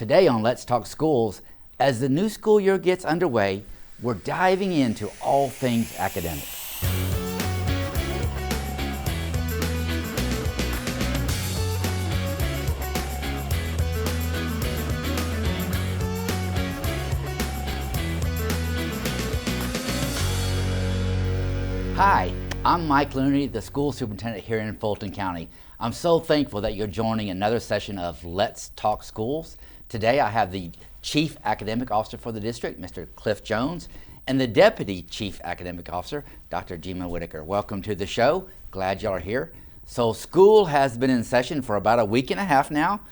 Today on Let's Talk Schools, as the new school year gets underway, we're diving into all things academic. Hi, I'm Mike Looney, the school superintendent here in Fulton County. I'm so thankful that you're joining another session of Let's Talk Schools. Today I have the Chief Academic Officer for the district, Mr. Cliff Jones, and the Deputy Chief Academic Officer, Dr. Gina Whitaker. Welcome to the show. Glad y'all are here. So school has been in session for about a week and a half now.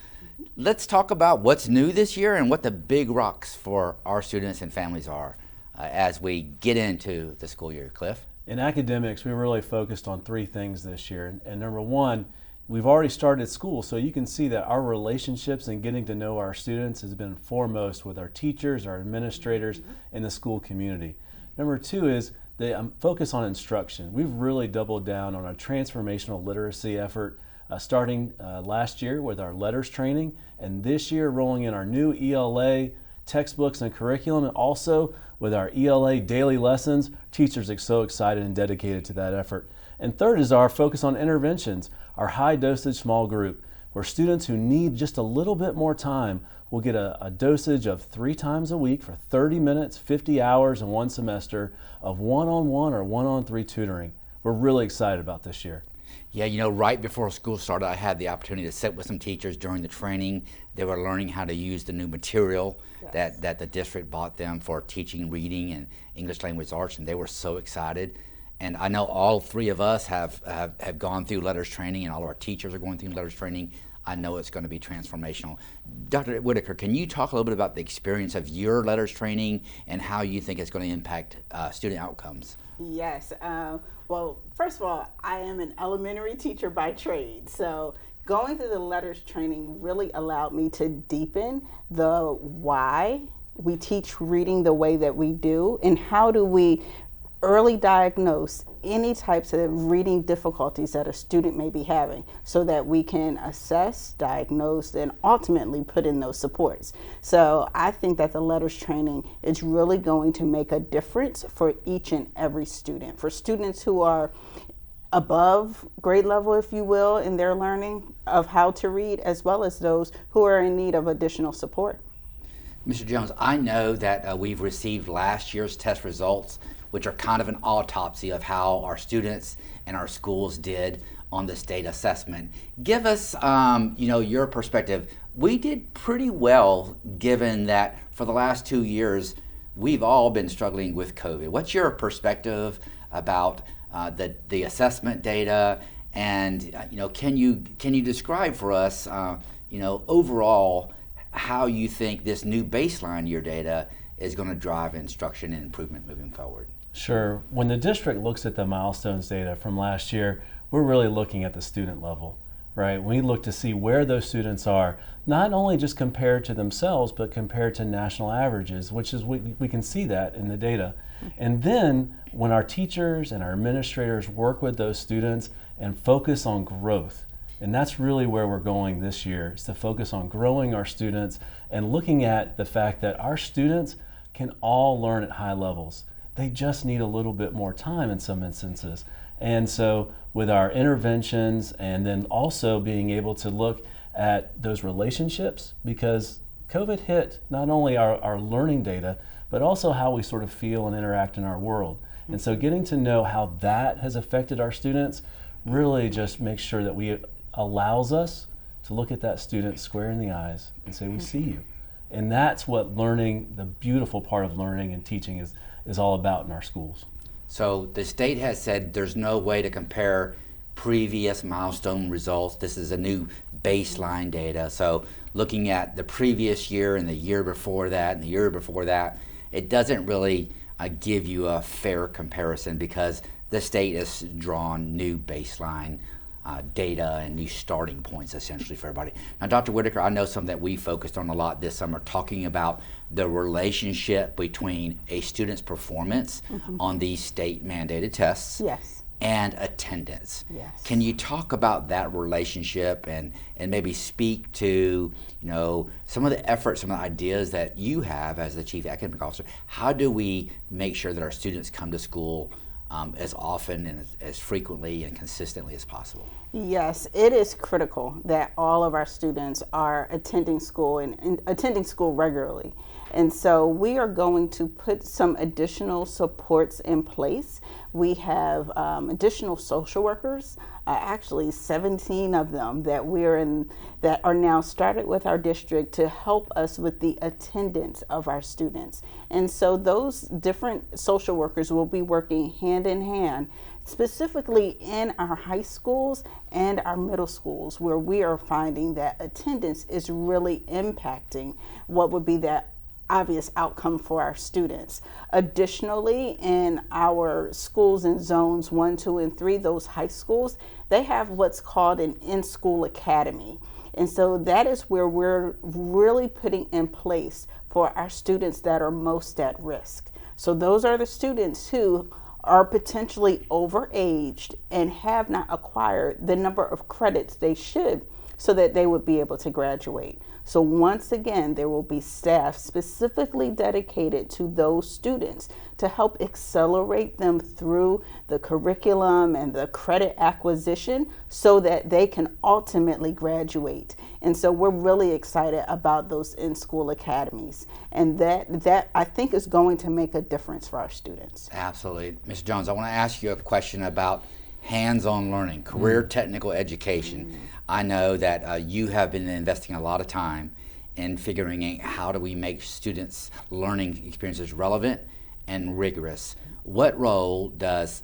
Let's talk about what's new this year and what the big rocks for our students and families are as we get into the school year. Cliff? In academics, we really focused on three things this year. And number one, we've already started school, so you can see that our relationships and getting to know our students has been foremost with our teachers, our administrators, and the school community. Number two is the focus on instruction. We've really doubled down on a transformational literacy effort, starting last year with our letters training, and this year rolling in our new ELA textbooks and curriculum, and also with our ELA daily lessons. Teachers are so excited and dedicated to that effort. And third is our focus on interventions, our high dosage small group, where students who need just a little bit more time will get a dosage of 3 times a week for 30 minutes, 50 hours in one semester of one-on-one or one-on-3 tutoring. We're really excited about this year. Yeah, you know, right before school started, I had the opportunity to sit with some teachers during the training. They were learning how to use the new material that the district bought them for teaching reading and English language arts, and they were so excited. And I know all three of us have gone through letters training, and all of our teachers are going through letters training. I know it's going to be transformational. Dr. Whitaker, can you talk a little bit about the experience of your letters training and how you think it's going to impact student outcomes? Yes. Well, first of all, I am an elementary teacher by trade, so going through the letters training really allowed me to deepen the why we teach reading the way that we do, and how do we early diagnose any types of reading difficulties that a student may be having, so that we can assess, diagnose, and ultimately put in those supports. So I think that the letters training is really going to make a difference for each and every student. For students who are above grade level, if you will, in their learning of how to read, as well as those who are in need of additional support. Mr. Jones, I know that we've received last year's test results, which are kind of an autopsy of how our students and our schools did on the state assessment. Give us, your perspective. We did pretty well, given that for the last 2 years, we've all been struggling with COVID. What's your perspective about the assessment data, and can you describe for us, overall, how you think this new baseline year data is going to drive instruction and improvement moving forward? Sure. When the district looks at the milestones data from last year, we're really looking at the student level, right? We look to see where those students are, not only just compared to themselves, but compared to national averages, which is we can see that in the data. And then when our teachers and our administrators work with those students and focus on growth, and that's really where we're going this year, is to focus on growing our students and looking at the fact that our students can all learn at high levels. They just need a little bit more time in some instances. And so with our interventions, and then also being able to look at those relationships, because COVID hit not only our learning data, but also how we sort of feel and interact in our world. And so getting to know how that has affected our students really just makes sure that we allows us to look at that student square in the eyes and say, we see you. And that's what learning, the beautiful part of learning and teaching is all about in our schools. So the state has said there's no way to compare previous milestone results. This is a new baseline data. So looking at the previous year and the year before that and the year before that, it doesn't really give you a fair comparison, because the state has drawn new baseline data and new starting points essentially for everybody. Now, Dr. Whitaker, I know something that we focused on a lot this summer, talking about the relationship between a student's performance on these state mandated tests Yes. and attendance. Yes. Can you talk about that relationship and maybe speak to, some of the efforts, some of the ideas that you have as the Chief Academic Officer? How do we make sure that our students come to school as often and as frequently and consistently as possible? Yes, it is critical that all of our students are attending school and attending school regularly. And so we are going to put some additional supports in place. We have additional social workers, actually 17 of them that that are now started with our district to help us with the attendance of our students. And so those different social workers will be working hand in hand, specifically in our high schools and our middle schools, where we are finding that attendance is really impacting what would be that obvious outcome for our students. Additionally, in our schools in zones 1, 2, and 3, those high schools, they have what's called an in-school academy. And so that is where we're really putting in place for our students that are most at risk. So those are the students who are potentially overaged and have not acquired the number of credits they should so that they would be able to graduate. So once again, there will be staff specifically dedicated to those students to help accelerate them through the curriculum and the credit acquisition so that they can ultimately graduate. And so we're really excited about those in-school academies. And that I think is going to make a difference for our students. Absolutely. Ms. Jones, I want to ask you a question about hands-on learning, career technical education. I know that you have been investing a lot of time in figuring out how do we make students' learning experiences relevant and rigorous. What role does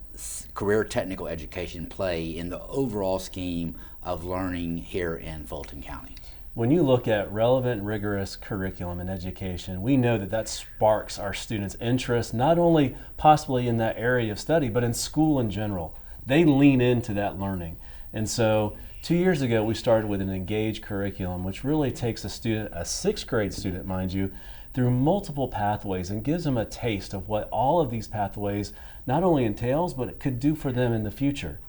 career technical education play in the overall scheme of learning here in Fulton County? When you look at relevant, rigorous curriculum and education, we know that sparks our students' interest, not only possibly in that area of study, but in school in general. They lean into that learning. And so 2 years ago, we started with an engaged curriculum, which really takes a student, a 6th grade student, mind you, through multiple pathways and gives them a taste of what all of these pathways not only entails, but it could do for them in the future.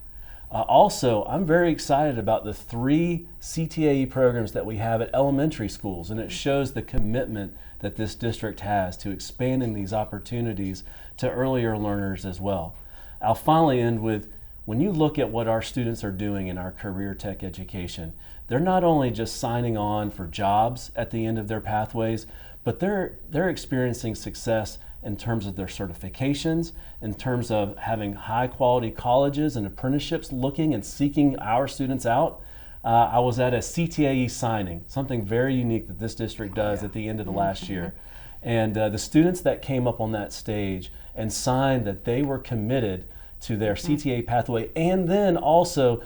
Also, I'm very excited about the 3 CTAE programs that we have at elementary schools, and it shows the commitment that this district has to expanding these opportunities to earlier learners as well. I'll finally end with, when you look at what our students are doing in our career tech education, they're not only just signing on for jobs at the end of their pathways, but they're experiencing success in terms of their certifications, in terms of having high quality colleges and apprenticeships looking and seeking our students out. I was at a CTAE signing, something very unique that this district does at the end of the last year. And the students that came up on that stage and signed that they were committed to their CTA pathway and then also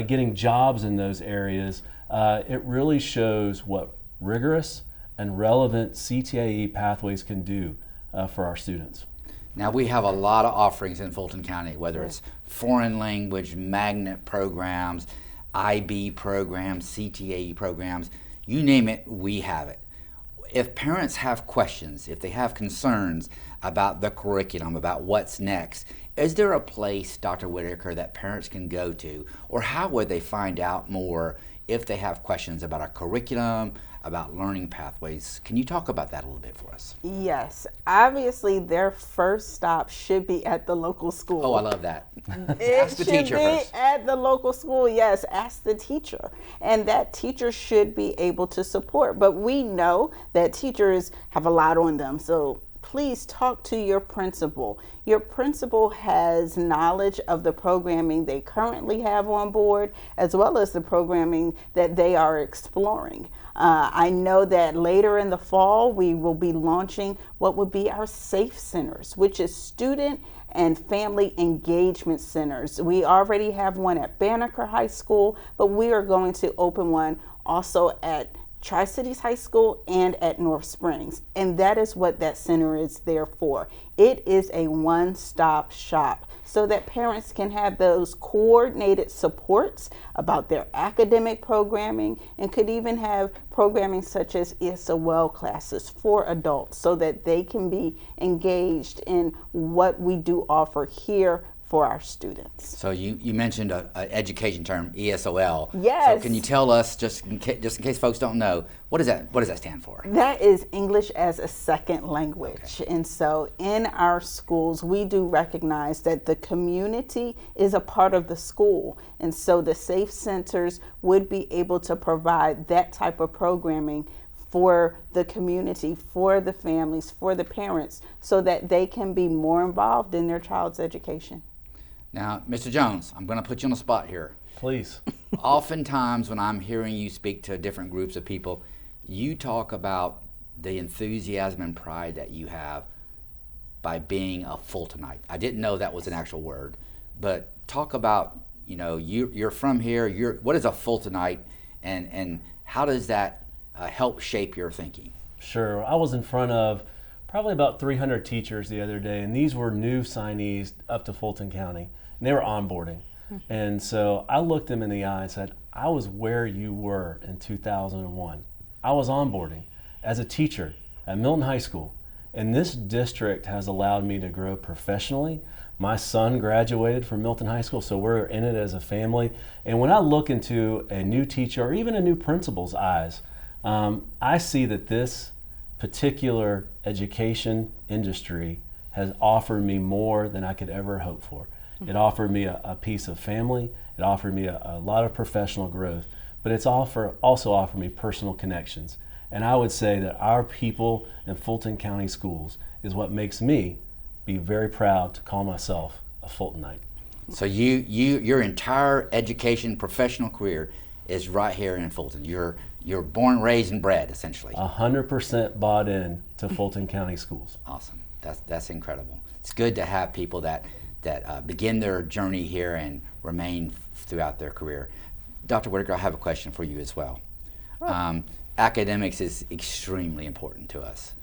getting jobs in those areas, it really shows what rigorous and relevant CTAE pathways can do for our students. Now, we have a lot of offerings in Fulton County, whether it's foreign language, magnet programs, IB programs, CTAE programs, you name it, we have it. If parents have questions, if they have concerns about the curriculum, about what's next, is there a place, Dr. Whitaker, that parents can go to, or how would they find out more if they have questions about our curriculum, about learning pathways? Can you talk about that a little bit for us? Yes, obviously their first stop should be at the local school. Oh, I love that. Ask the teacher first. At the local school, yes, ask the teacher. And that teacher should be able to support. But we know that teachers have a lot on them, so please talk to your principal. Your principal has knowledge of the programming they currently have on board, as well as the programming that they are exploring. I know that later in the fall, we will be launching what would be our SAFE centers, which is student and family engagement centers. We already have one at Banneker High School, but we are going to open one also at Tri-Cities High School and at North Springs. And that is what that center is there for. It is a one-stop shop so that parents can have those coordinated supports about their academic programming and could even have programming such as ESOL classes for adults so that they can be engaged in what we do offer here for our students. So you mentioned an education term, ESOL. Yes. So can you tell us, just in case folks don't know, what does that stand for? That is English as a second language. Okay. And so in our schools, we do recognize that the community is a part of the school. And so the Safe Centers would be able to provide that type of programming for the community, for the families, for the parents, so that they can be more involved in their child's education. Now, Mr. Jones, I'm going to put you on the spot here. Please. Oftentimes when I'm hearing you speak to different groups of people, you talk about the enthusiasm and pride that you have by being a Fultonite. I didn't know that was an actual word, but talk about, you're from here, what is a Fultonite, and how does that help shape your thinking? Sure. I was in front of probably about 300 teachers the other day, and these were new signees up to Fulton County, and they were onboarding. And so I looked them in the eye and said, I was where you were in 2001. I was onboarding as a teacher at Milton High School, and this district has allowed me to grow professionally. My son graduated from Milton High School, so we're in it as a family. And when I look into a new teacher or even a new principal's eyes, I see that this particular education industry has offered me more than I could ever hope for. It offered me a piece of family, it offered me a lot of professional growth, but it's also offered me personal connections. And I would say that our people in Fulton County schools is what makes me be very proud to call myself a Fultonite. So your entire education professional career is right here in Fulton. You're born, raised, and bred, essentially. 100% bought in to Fulton County schools. Awesome. That's incredible. It's good to have people that begin their journey here and remain throughout their career. Dr. Whitaker, I have a question for you as well. Academics is extremely important to us,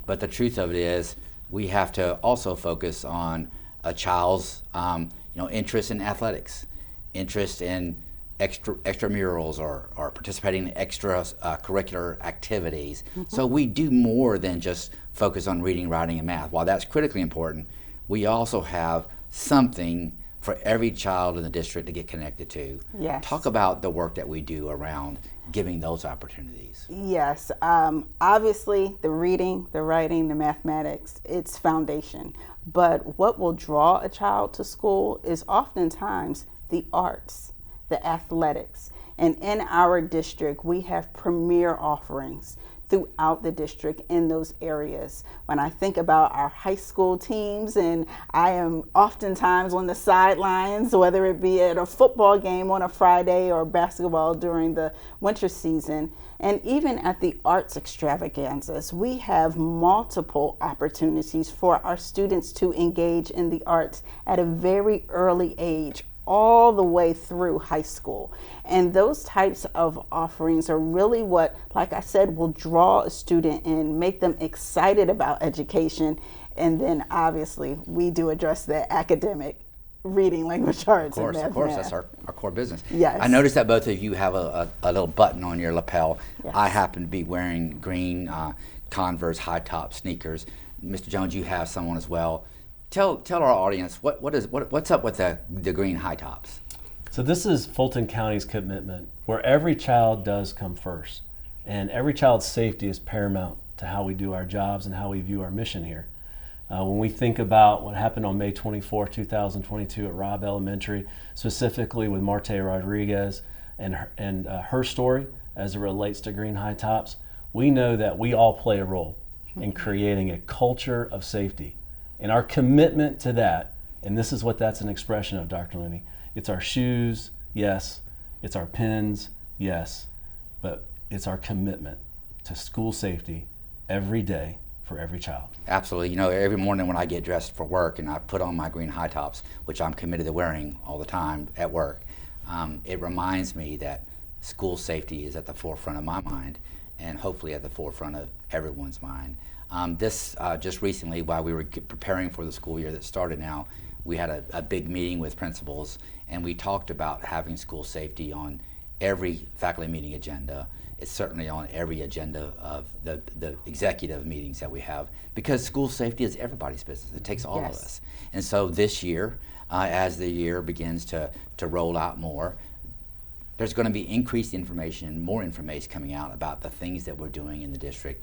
but the truth of it is we have to also focus on a child's interest in athletics, interest in extramurals or participating in extracurricular activities. So we do more than just focus on reading, writing, and math. While that's critically important, we also have something for every child in the district to get connected to. Yes. Talk about the work that we do around giving those opportunities. Yes. Obviously, the reading, the writing, the mathematics, it's foundation. But what will draw a child to school is oftentimes the arts, the athletics. And in our district, we have premier offerings throughout the district in those areas. When I think about our high school teams, and I am oftentimes on the sidelines, whether it be at a football game on a Friday or basketball during the winter season, and even at the arts extravaganzas, we have multiple opportunities for our students to engage in the arts at a very early age, all the way through high school. And those types of offerings are really what, like I said, will draw a student in, make them excited about education. And then obviously we do address the academic reading, language arts, and math. Of course, that's our core business. Yes. I noticed that both of you have a little button on your lapel. Yes. I happen to be wearing green Converse high top sneakers. Mr. Jones, you have someone as well. Tell our audience what's up with the green high tops. So this is Fulton County's commitment, where every child does come first, and every child's safety is paramount to how we do our jobs and how we view our mission here. When we think about what happened on May 24, 2022 at Robb Elementary, specifically with Marte Rodriguez and her story as it relates to green high tops, we know that we all play a role in creating a culture of safety. And our commitment to that, and this is what that's an expression of, Dr. Looney, it's our shoes, yes, it's our pens, yes, but it's our commitment to school safety every day for every child. Absolutely. Every morning when I get dressed for work and I put on my green high tops, which I'm committed to wearing all the time at work, it reminds me that school safety is at the forefront of my mind and hopefully at the forefront of everyone's mind. Just recently, while we were preparing for the school year that started now, we had a big meeting with principals, and we talked about having school safety on every faculty meeting agenda. It's certainly on every agenda of the executive meetings that we have, because school safety is everybody's business. It takes all of us. And so this year, as the year begins to roll out more, there's going to be increased information and more information coming out about the things that we're doing in the district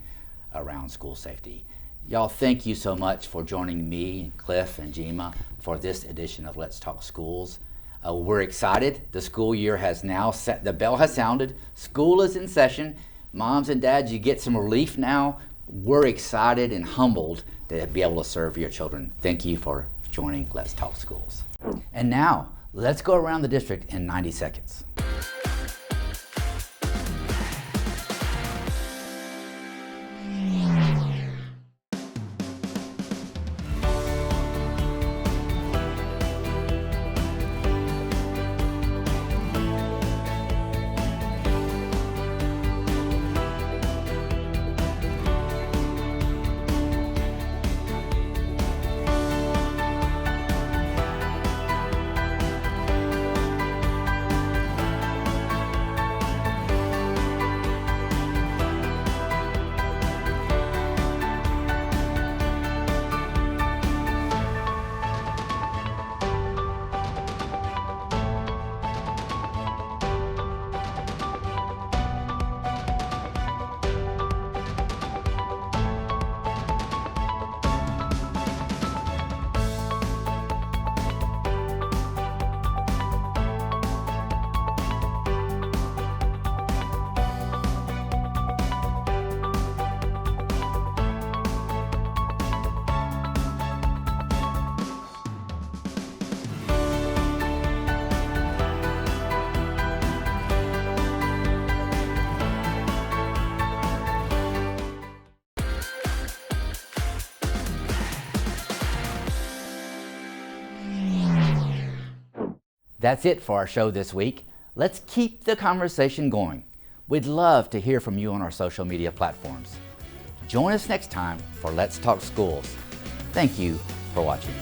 around school safety. Y'all, thank you so much for joining me, Cliff, and Jima for this edition of Let's Talk Schools. We're excited. The school year has now set, the bell has sounded. School is in session. Moms and dads, you get some relief now. We're excited and humbled to be able to serve your children. Thank you for joining Let's Talk Schools. And now, let's go around the district in 90 seconds. That's it for our show this week. Let's keep the conversation going. We'd love to hear from you on our social media platforms. Join us next time for Let's Talk Schools. Thank you for watching.